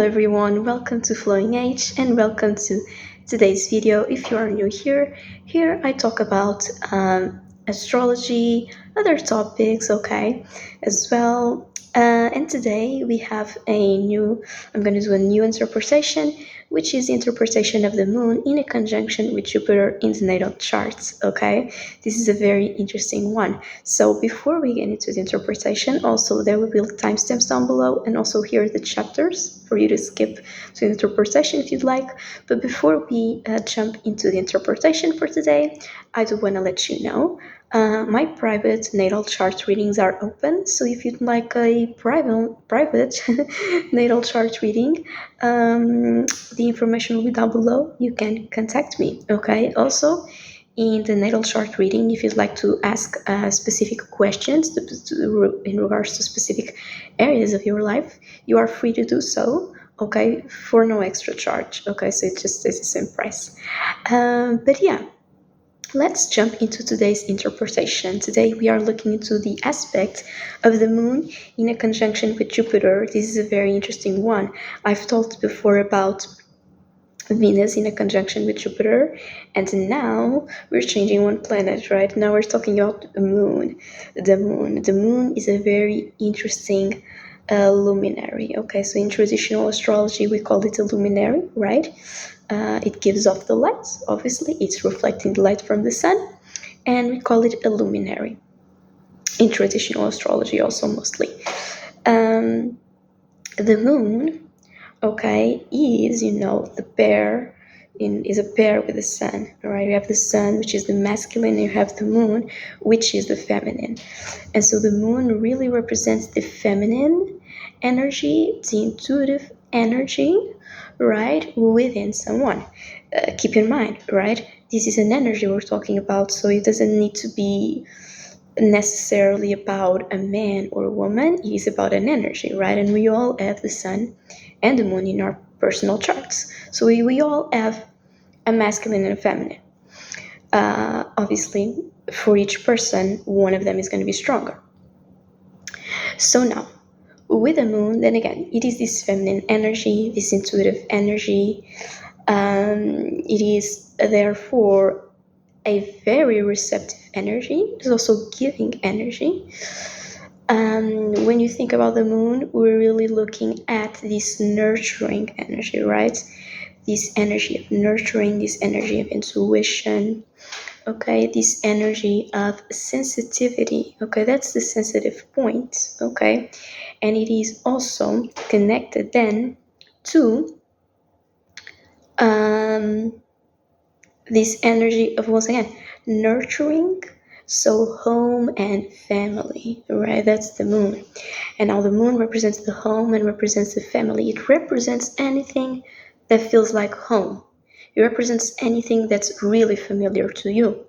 Hello everyone, welcome to Flowing Age and welcome to today's video. If you are new here I talk about astrology, other topics, okay, as well. And today we have I'm going to do a new interpretation, which is the interpretation of the moon in a conjunction with Jupiter in the natal charts, okay? This is a very interesting one. So before we get into the interpretation, also there will be timestamps down below, and also here are the chapters for you to skip to the interpretation if you'd like. But before we jump into the interpretation for today, I do want to let you know my private natal chart readings are open. So if you'd like a private natal chart reading, the information will be down below. You can contact me, okay? Also, in the natal chart reading, if you'd like to ask specific questions in regards to specific areas of your life, you are free to do so, okay, for no extra charge, okay? So it just is the same price. But yeah, let's jump into today's interpretation. Today we are looking into the aspect of the moon in a conjunction with Jupiter. This is a very interesting one. I've talked before about Venus in a conjunction with Jupiter, and now we're changing one planet, right? Now we're talking about the moon. The moon is a very interesting luminary, okay? So in traditional astrology we call it a luminary, right? It gives off the light, obviously it's reflecting the light from the sun, and we call it a luminary in traditional astrology also mostly. The moon, okay, is is a pair with the sun, right? You have the sun, which is the masculine, and you have the moon, which is the feminine. And so the moon really represents the feminine energy, the intuitive energy, right, within someone. Keep in mind, right, this is an energy we're talking about, so it doesn't need to be necessarily about a man or a woman. It is about an energy, right? And we all have the sun and the moon in our personal charts, so we all have a masculine and a feminine. Obviously for each person one of them is going to be stronger. So now with the moon, then again, it is this feminine energy, this intuitive energy. It is therefore a very receptive energy. It's also giving energy. When you think about the moon, we're really looking at this nurturing energy, right? This energy of nurturing, this energy of intuition, okay? This energy of sensitivity, okay? That's the sensitive point, okay? And it is also connected then to this energy of, once again, nurturing, so home and family, right? That's the moon. And now the moon represents the home and represents the family. It represents anything that feels like home. It represents anything that's really familiar to you.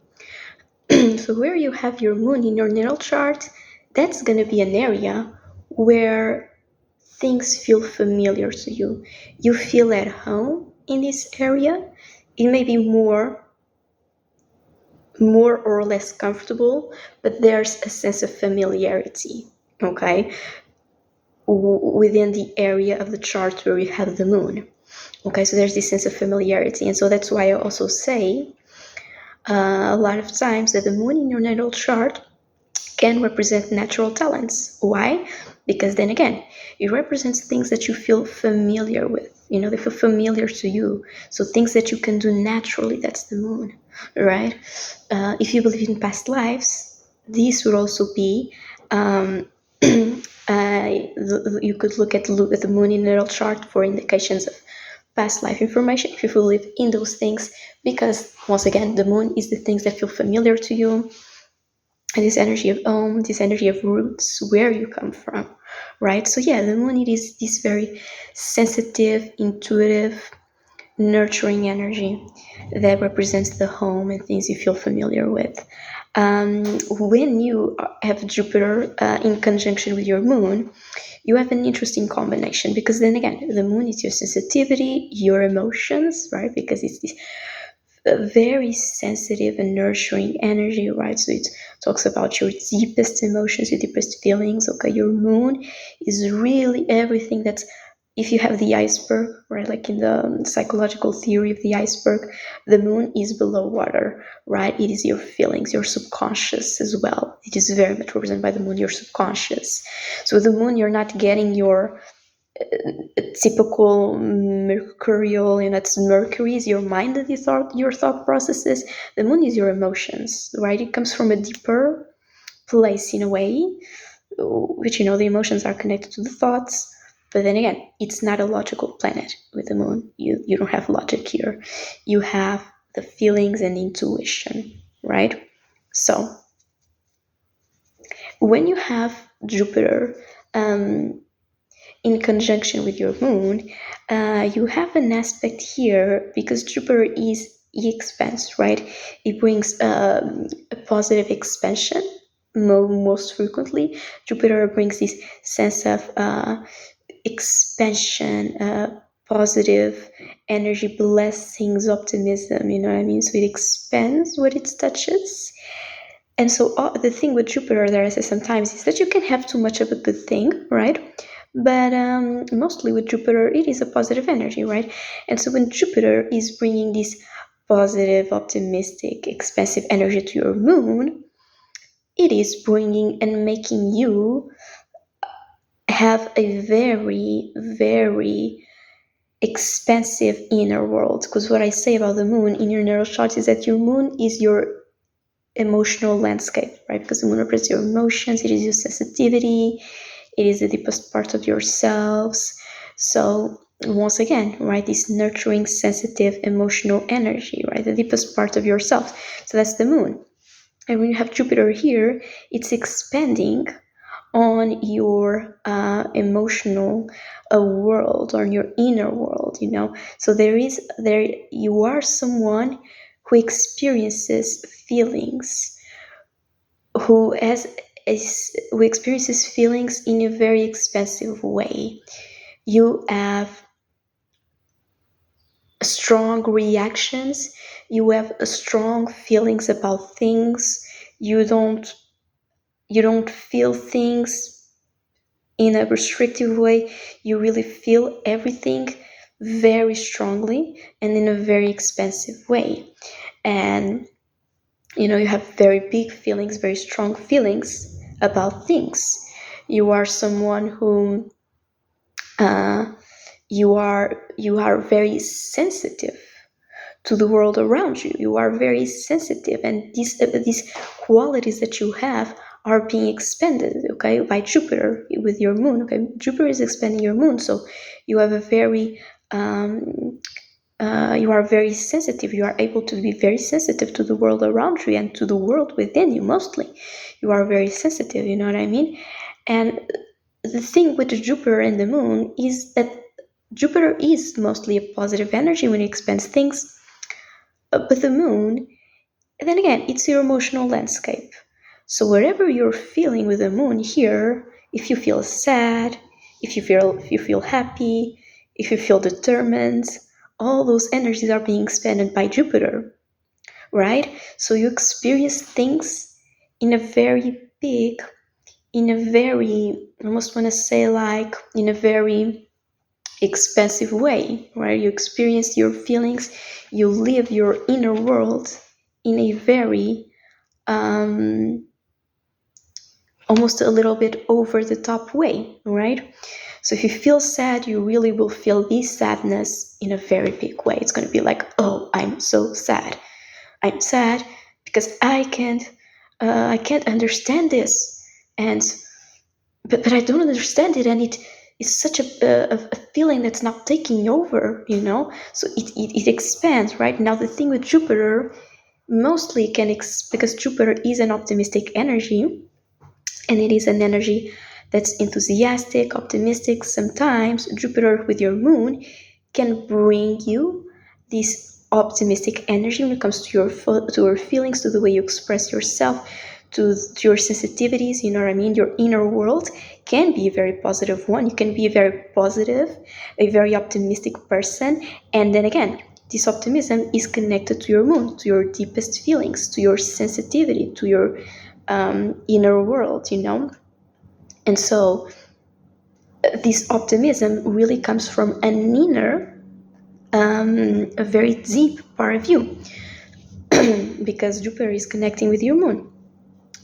So where you have your moon in your natal chart, that's going to be an area where things feel familiar to you. You feel at home in this area. It may be more or less comfortable, but there's a sense of familiarity, okay, within the area of the chart where you have the moon. Okay, so there's this sense of familiarity, and so that's why I also say a lot of times that the moon in your natal chart can represent natural talents. Why? Because then again, it represents things that you feel familiar with. They feel familiar to you. So things that you can do naturally, that's the moon, right? If you believe in past lives, this would also be, you could look at the moon in the natal chart for indications of past life information if you believe in those things, because once again, the moon is the things that feel familiar to you. And this energy of home, this energy of roots, where you come from, right? So yeah, the moon, it is this very sensitive, intuitive, nurturing energy that represents the home and things you feel familiar with. When you have Jupiter in conjunction with your moon, you have an interesting combination, because then again, the moon is your sensitivity, your emotions, right? Because it's this very sensitive and nurturing energy, right? So it talks about your deepest emotions, your deepest feelings, okay? Your moon is really everything that's if you have the iceberg, right, like in the psychological theory of the iceberg, the moon is below water, right? It is your feelings, your subconscious as well. It is very much represented by the moon, your subconscious. So with the moon, you're not getting your typical mercurial, it's Mercury is your mind and your thought processes. The moon is your emotions, right? It comes from a deeper place in a way, which the emotions are connected to the thoughts. But then again, it's not a logical planet with the moon. You don't have logic here. You have the feelings and intuition, right? So when you have Jupiter in conjunction with your moon, you have an aspect here because Jupiter is expanse, right? It brings a positive expansion most frequently. Jupiter brings this sense of expansion, positive energy, blessings, optimism, you know what I mean? So it expands what it touches. And so the thing with Jupiter that I say sometimes is that you can have too much of a good thing, right? But mostly with Jupiter, it is a positive energy, right? And so when Jupiter is bringing this positive, optimistic, expansive energy to your moon, it is bringing and making you have a very, very expansive inner world. Because what I say about the moon in your natal chart is that your moon is your emotional landscape, right? Because the moon represents your emotions, it is your sensitivity, it is the deepest part of yourselves. So once again, right, this nurturing, sensitive, emotional energy, right, the deepest part of yourself. So that's the moon. And when you have Jupiter here, it's expanding on your emotional world, on your inner world, So there you are someone who experiences feelings, who experiences feelings in a very expansive way. You have strong reactions, you have strong feelings about things. You don't feel things in a restrictive way. You really feel everything very strongly and in a very expansive way. And you have very big feelings, very strong feelings about things. You are someone who you are very sensitive to the world around you. You are very sensitive, and these qualities that you have are being expanded, okay, by Jupiter with your moon. Okay, Jupiter is expanding your moon, so you have a very you are very sensitive. You are able to be very sensitive to the world around you and to the world within you. Mostly, you are very sensitive. You know what I mean? And the thing with Jupiter and the moon is that Jupiter is mostly a positive energy when it expands things, but the moon, and then again, it's your emotional landscape. So wherever you're feeling with the moon here, if you feel sad, if you feel happy, if you feel determined, all those energies are being expanded by Jupiter, right? So you experience things in a very big, in a very, I almost want to say like, in a very expansive way, right? You experience your feelings, you live your inner world in a very almost a little bit over the top way, right? So if you feel sad, you really will feel this sadness in a very big way. It's going to be like, oh, I'm so sad. I'm sad because I can't understand this, and but I don't understand it, and it is such a feeling that's not taking over, So it expands, right? Now the thing with Jupiter, mostly because Jupiter is an optimistic energy, and it is an energy that's enthusiastic, optimistic. Sometimes Jupiter with your moon can bring you this optimistic energy when it comes to your feelings, to the way you express yourself, to your sensitivities. You know what I mean? Your inner world can be a very positive one. You can be a very positive, a very optimistic person, and then again, this optimism is connected to your moon, to your deepest feelings, to your sensitivity, to your inner world, And so this optimism really comes from an inner, a very deep part of you, because Jupiter is connecting with your moon.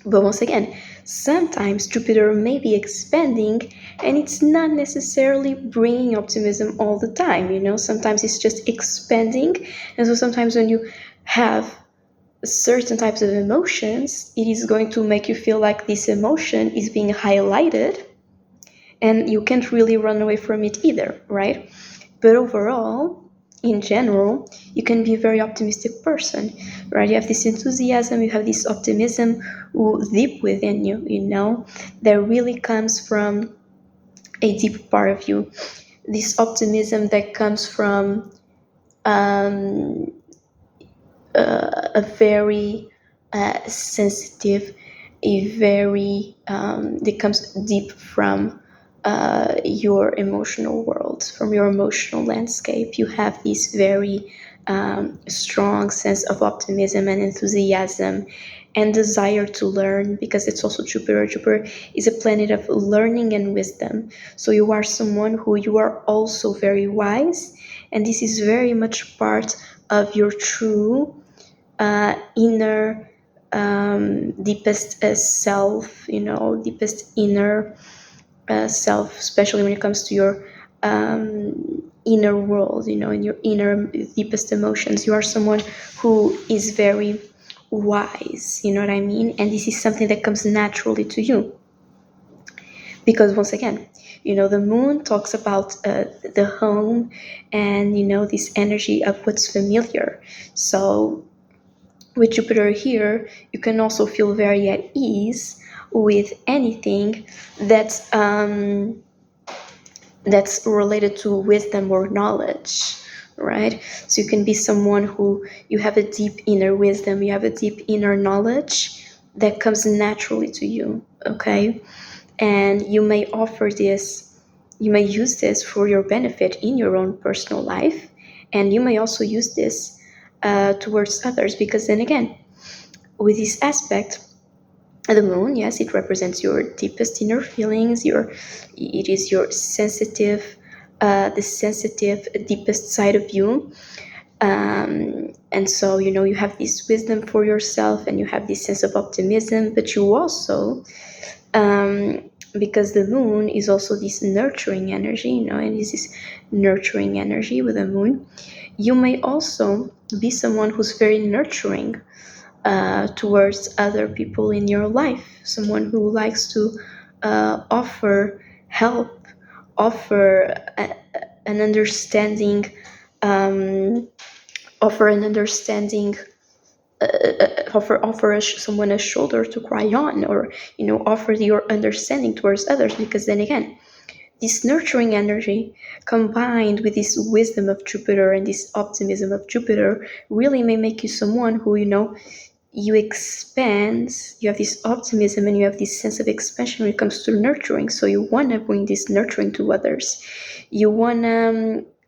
But once again, sometimes Jupiter may be expanding and it's not necessarily bringing optimism all the time, sometimes it's just expanding. And so sometimes when you have certain types of emotions, it is going to make you feel like this emotion is being highlighted and you can't really run away from it either, right? But overall, in general, you can be a very optimistic person, right? You have this enthusiasm, you have this optimism deep within you, that really comes from a deep part of you. This optimism that comes from a very sensitive, that comes deep from your emotional world, from your emotional landscape. You have this very strong sense of optimism and enthusiasm and desire to learn, because it's also Jupiter. Jupiter is a planet of learning and wisdom. So you are someone who you are also very wise, and this is very much part of your true inner deepest self, deepest inner self, especially when it comes to your inner world, in your inner deepest emotions. You are someone who is very wise, you know what I mean? And this is something that comes naturally to you. Because once again, the moon talks about the home and, this energy of what's familiar. So with Jupiter here, you can also feel very at ease with anything that's related to wisdom or knowledge, right? So you can be someone who you have a deep inner wisdom, you have a deep inner knowledge that comes naturally to you, okay? And you may use this for your benefit in your own personal life, and you may also use this towards others, because then again, with this aspect, the moon, yes, it represents your deepest inner feelings. It is your sensitive, the sensitive, deepest side of you. And so, you have this wisdom for yourself, and you have this sense of optimism, but you also, because the moon is also this nurturing energy, and is this nurturing energy with the moon, you may also be someone who's very nurturing towards other people in your life, someone who likes to offer help, offer an understanding, offer someone a shoulder to cry on, or offer your understanding towards others. Because then again, this nurturing energy combined with this wisdom of Jupiter and this optimism of Jupiter really may make you someone who, you expand, you have this optimism and you have this sense of expansion when it comes to nurturing. So you want to bring this nurturing to others. You want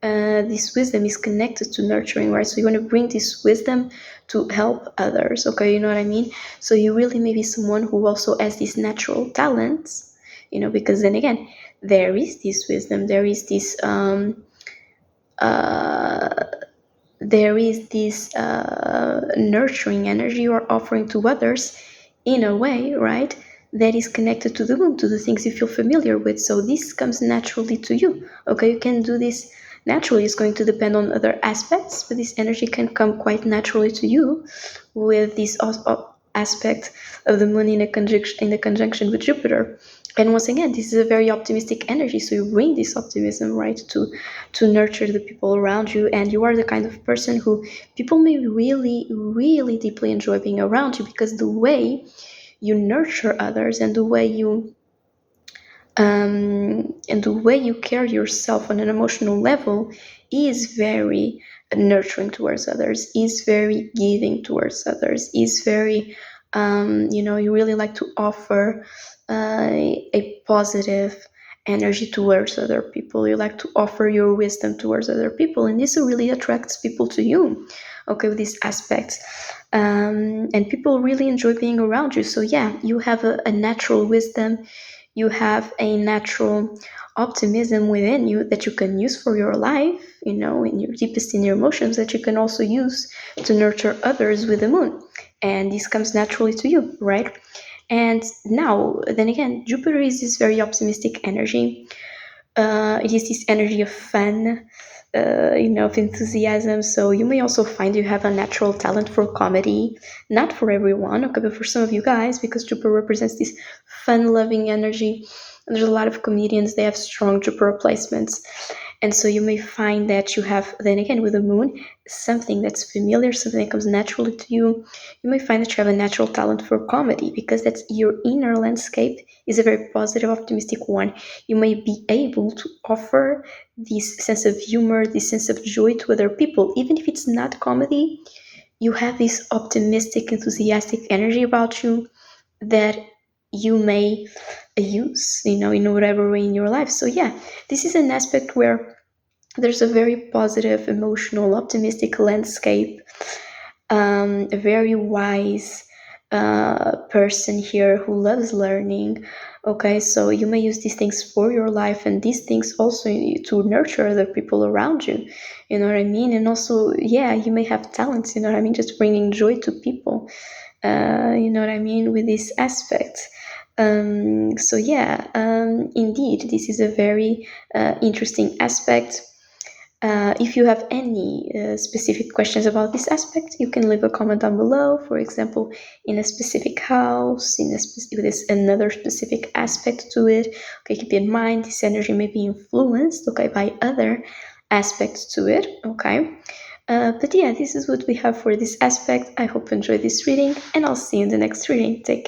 this wisdom is connected to nurturing, right? So you want to bring this wisdom to help others, okay? You know what I mean? So you really may be someone who also has these natural talents, because then again, there is this wisdom, there is this nurturing energy you are offering to others in a way, right, that is connected to the moon, to the things you feel familiar with. So this comes naturally to you, okay? You can do this naturally. It's going to depend on other aspects, but this energy can come quite naturally to you with this aspect of the moon in the conjunction with Jupiter. And once again, this is a very optimistic energy, so you bring this optimism, right, to nurture the people around you. And you are the kind of person who people may really, really deeply enjoy being around you, because the way you nurture others and the way you carry yourself on an emotional level is very nurturing towards others, is very giving towards others, is very you really like to offer a positive energy towards other people. You like to offer your wisdom towards other people, and this really attracts people to you, okay, with these aspects. And people really enjoy being around you. So yeah, you have a natural wisdom, You have a natural optimism within you that you can use for your life, in your deepest in your emotions, that you can also use to nurture others with the moon. And this comes naturally to you, right? And now, then again, Jupiter is this very optimistic energy. It is this energy of fun, of enthusiasm. So you may also find you have a natural talent for comedy. Not for everyone, okay, but for some of you guys, because Jupiter represents this fun-loving energy. And there's a lot of comedians, they have strong Jupiter placements. And so you may find that you have, then again, with the moon, something that's familiar, something that comes naturally to you. You may find that you have a natural talent for comedy because that's your inner landscape is a very positive, optimistic one. You may be able to offer this sense of humor, this sense of joy to other people. Even if it's not comedy, you have this optimistic, enthusiastic energy about you that you may use, in whatever way in your life. So yeah, this is an aspect where there's a very positive, emotional, optimistic landscape, a very wise person here who loves learning. Okay, so you may use these things for your life, and these things also to nurture other people around you. You know what I mean? And also, yeah, you may have talents. You know what I mean? Just bringing joy to people. You know what I mean with this aspect. So yeah, indeed, this is a very interesting aspect. If you have any specific questions about this aspect, you can leave a comment down below. For example, in a specific house, with another specific aspect to it. Okay, keep in mind this energy may be influenced, okay, by other aspects to it. Okay, but yeah, this is what we have for this aspect. I hope you enjoyed this reading, and I'll see you in the next reading. Take care.